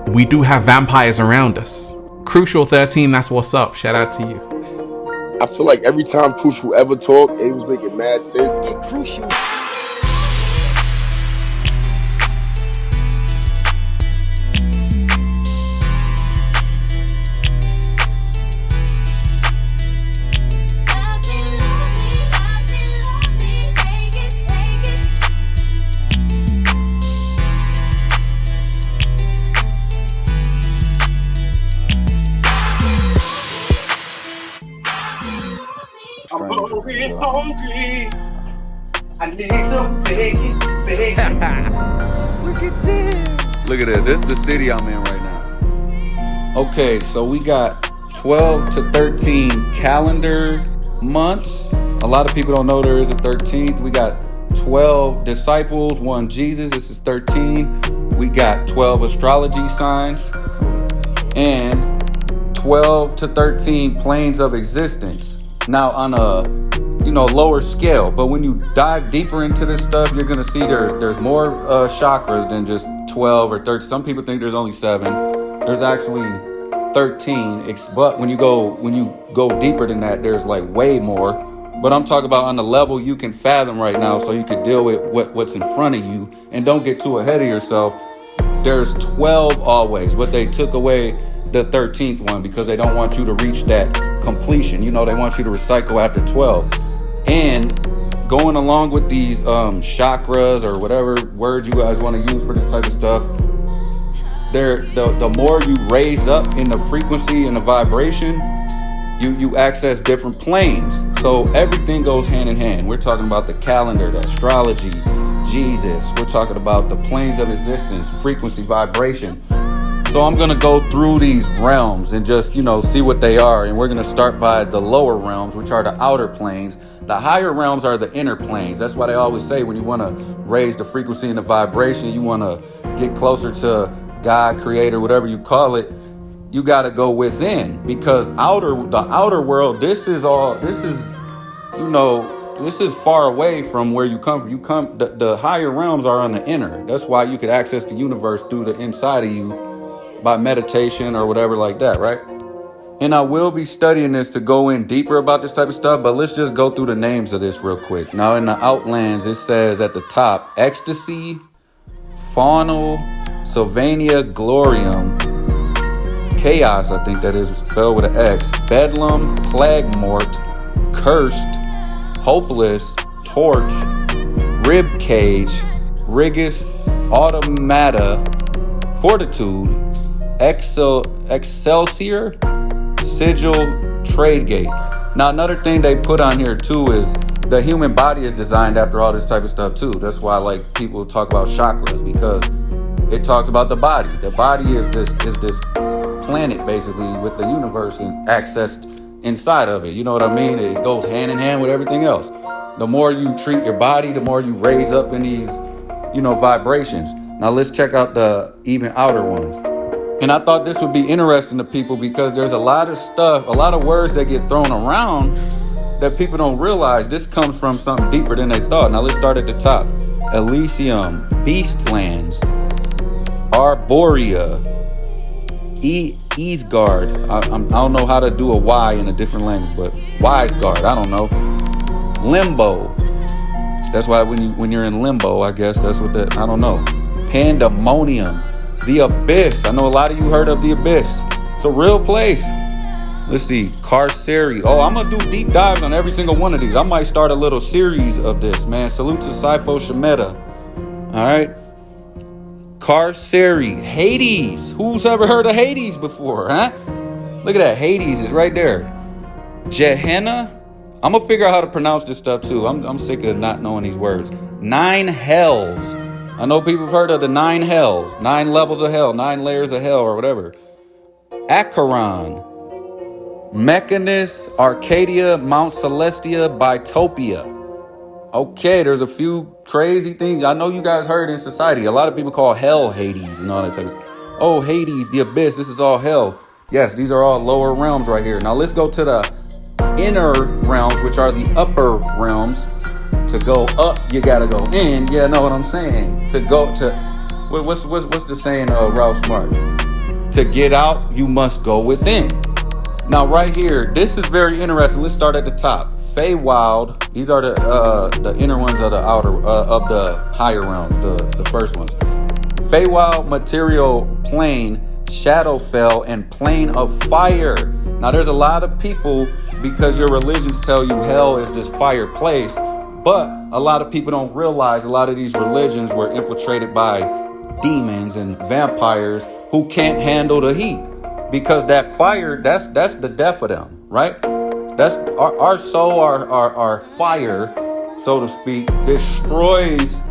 we do have vampires around us. Crucial 13, that's what's up. Shout out to you. I feel like every time Crucial ever talked, it was making mad sense. Get Crucial. Hungry. I need some bacon. Look at this. Look at that. This is the city I'm in right now. Okay, so we got 12 to 13 calendar months. A lot of people don't know there is a 13th. We got 12 disciples, one Jesus. This is 13. We got 12 astrology signs and 12 to 13 planes of existence. Now on a lower scale, but when you dive deeper into this stuff, you're gonna see there's more chakras than just 12 or 13. Some people think there's only 7. There's actually 13. But when you go deeper than that, there's like way more. But I'm talking about on the level you can fathom right now, so you can deal with what's in front of you and don't get too ahead of yourself. There's 12 always, but they took away the 13th one because they don't want you to reach that completion. They want you to recycle after 12. And going along with these chakras or whatever word you guys want to use for this type of stuff, the more you raise up in the frequency and the vibration, you access different planes. So everything goes hand in hand. We're talking about the calendar, the astrology, Jesus. We're talking about the planes of existence, frequency, vibration. So I'm going to go through these realms and just, see what they are. And we're going to start by the lower realms, which are the outer planes. The higher realms are the inner planes. That's why they always say when you want to raise the frequency and the vibration, you want to get closer to God, creator, whatever you call it, you got to go within. Because the outer world, this is far away from where you come from. The higher realms are on the inner. That's why you could access the universe through the inside of you by meditation or whatever like that, right? And I will be studying this to go in deeper about this type of stuff, but let's just go through the names of this real quick. Now in the Outlands, it says at the top, Ecstasy, Faunal, Sylvania Glorium, Chaos, I think that is spelled with an X, Bedlam, Plaguemort, Cursed, Hopeless, Torch, Ribcage, Rigus, Automata, Fortitude, Excelsior, Sigil, Tradegate. Now another thing they put on here too is the human body is designed after all this type of stuff too. That's why people talk about chakras, because it talks about the body. The body is this planet basically with the universe and accessed inside of it. You know what I mean? It goes hand in hand with everything else. The more you treat your body, the more you raise up in these, vibrations. Now let's check out the even outer ones. And I thought this would be interesting to people because there's a lot of stuff, a lot of words that get thrown around that people don't realize this comes from something deeper than they thought. Now let's start at the top. Elysium, Beastlands, Arborea, Easegard. I don't know how to do a Y in a different language, but Wiseguard, I don't know. Limbo. That's why when you're in limbo, I guess that's what I don't know. Pandemonium. The Abyss. I know a lot of you heard of The Abyss. It's a real place. Let's see. Carceri. Oh, I'm going to do deep dives on every single one of these. I might start a little series of this, man. Salute to Sifo Shemeta. All right. Carceri. Hades. Who's ever heard of Hades before, huh? Look at that. Hades is right there. Gehenna. I'm going to figure out how to pronounce this stuff, too. I'm sick of not knowing these words. 9 hells. I know people have heard of the 9 hells, 9 levels of hell, 9 layers of hell or whatever. Acheron, Mechanus, Arcadia, Mount Celestia, Bitopia. Okay, there's a few crazy things. I know you guys heard in society. A lot of people call hell Hades and all that type of stuff. Oh, Hades, the abyss, this is all hell. Yes, these are all lower realms right here. Now let's go to the inner realms, which are the upper realms. To go up, you gotta go in. Yeah, know what I'm saying? To go to what's the saying? Ralph Smart. To get out, you must go within. Now, right here, this is very interesting. Let's start at the top. Feywild. These are the inner ones of the outer of the higher realms, the first ones. Feywild, material plane, Shadowfell, and plane of fire. Now, there's a lot of people, because your religions tell you hell is this fire place, but a lot of people don't realize a lot of these religions were infiltrated by demons and vampires who can't handle the heat, because that fire, that's the death of them, right? That's our soul, our fire, so to speak, destroys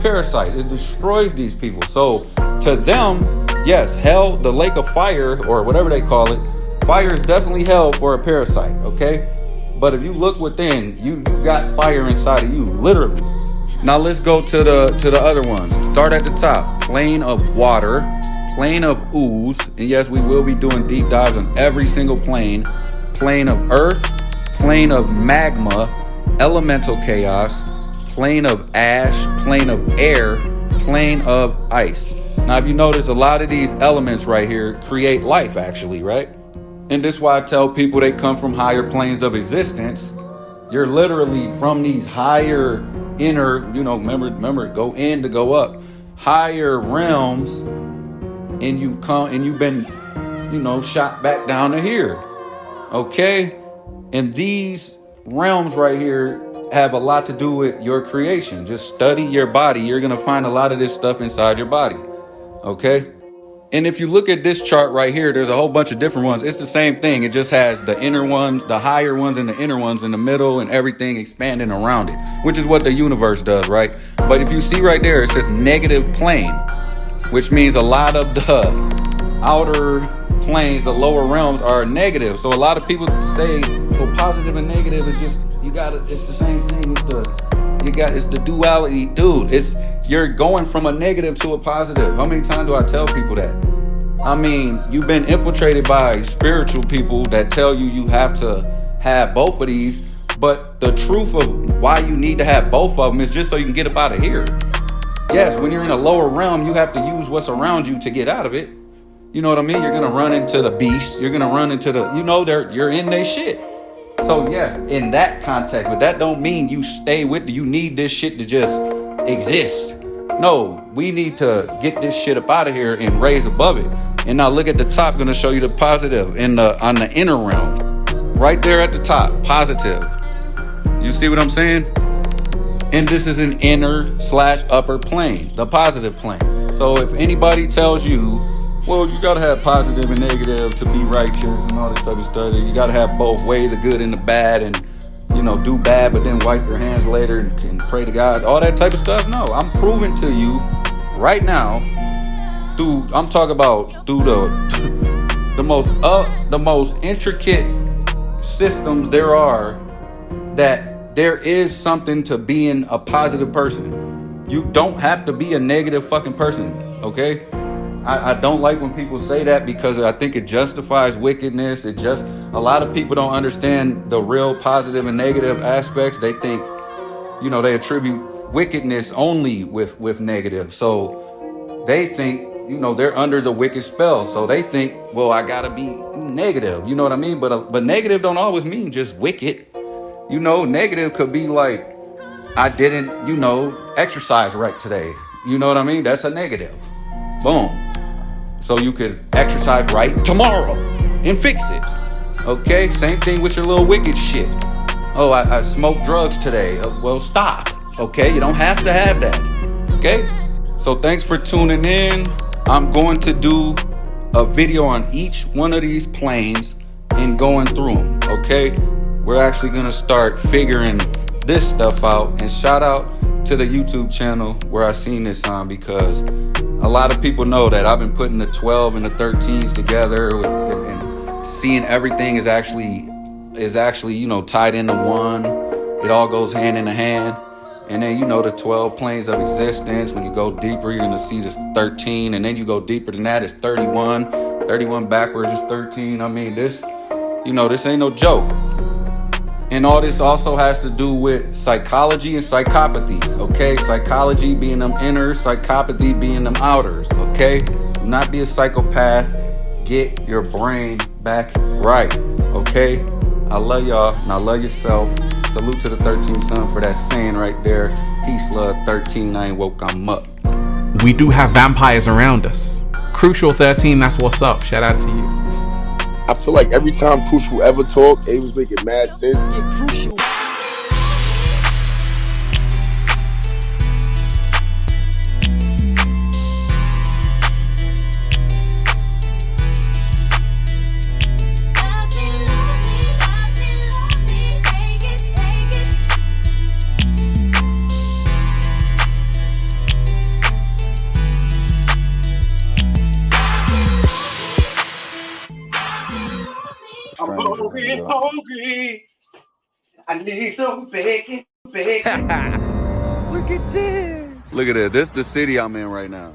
parasites. It destroys these people. So to them, yes, hell, the lake of fire, or whatever they call it, fire is definitely hell for a parasite, okay? But if you look within, you got fire inside of you, literally. Now let's go to the other ones. Start at the top. Plane of water, plane of ooze, and yes, we will be doing deep dives on every single plane. Plane of earth, plane of magma, elemental chaos, plane of ash, plane of air, plane of ice. Now, if you notice, a lot of these elements right here create life, actually, right? And this is why I tell people they come from higher planes of existence. You're literally from these higher inner, remember, go in to go up, higher realms, and you've been, shot back down to here. Okay? And these realms right here have a lot to do with your creation. Just study your body. You're going to find a lot of this stuff inside your body. Okay? And if you look at this chart right here, there's a whole bunch of different ones. It's the same thing. It just has the inner ones, the higher ones, and the inner ones in the middle, and everything expanding around it, which is what the universe does, right? But if you see right there, it says negative plane, which means a lot of the outer planes, the lower realms, are negative. So a lot of people say, well, positive and negative is just, it's the same thing. It's the duality. Dude, you're going from a negative to a positive. How many times do I tell people that? I mean, you've been infiltrated by spiritual people that tell you have to have both of these, but the truth of why you need to have both of them is just so you can get up out of here. Yes, when you're in a lower realm, you have to use what's around you to get out of it. You know what I mean? You're going to run into the beast. You're going to run into you're in their shit. So yes, in that context, but that don't mean you stay with you need this shit to just exist. No, we need to get this shit up out of here and raise above it. And now look at the top, going to show you the positive on the inner realm. Right there at the top, positive. You see what I'm saying? And this is an inner/upper plane, the positive plane. So if anybody tells you, well, you got to have positive and negative to be righteous and all this type of stuff. You got to have both, weigh the good and the bad, and, do bad, but then wipe your hands later and pray to God. All that type of stuff. No, I'm proving to you right now through the most intricate systems there are, that there is something to being a positive person. You don't have to be a negative fucking person, okay? I don't like when people say that, because I think it justifies wickedness. A lot of people don't understand the real positive and negative aspects. They think, they attribute wickedness only with negative. So they think, they're under the wicked spell. So they think, well, I gotta be negative. You know what I mean? But negative don't always mean just wicked. Negative could be like, I didn't, exercise right today. You know what I mean? That's a negative. Boom. So you could exercise right tomorrow and fix it. Okay? Same thing with your little wicked shit. Oh, I smoked drugs today. Well, stop. Okay? You don't have to have that. Okay? So thanks for tuning in. I'm going to do a video on each one of these planes and going through them. Okay? We're actually going to start figuring this stuff out. And shout out to the YouTube channel where I seen this on, because a lot of people know that I've been putting the 12 and the 13s together, and seeing everything is actually tied into one. It all goes hand in hand. And then the 12 planes of existence. When you go deeper, you're gonna see this 13, and then you go deeper than that, it's 31. 31 backwards is 13. I mean, this ain't no joke. And all this also has to do with psychology and psychopathy, okay? Psychology being them inners, psychopathy being them outers, okay? Do not be a psychopath. get your brain back right. Okay? I love y'all and I love yourself. Salute to the 13th son for that saying right there. Peace, love, 13. I ain't woke, I'm up. We do have vampires around us. Crucial 13, that's what's up. Shout out to you. I feel like every time Crucial ever talked, it was making mad sense. Crucial. I'm hungry. I need some bacon. Look at this. Look at this. This is the city I'm in right now.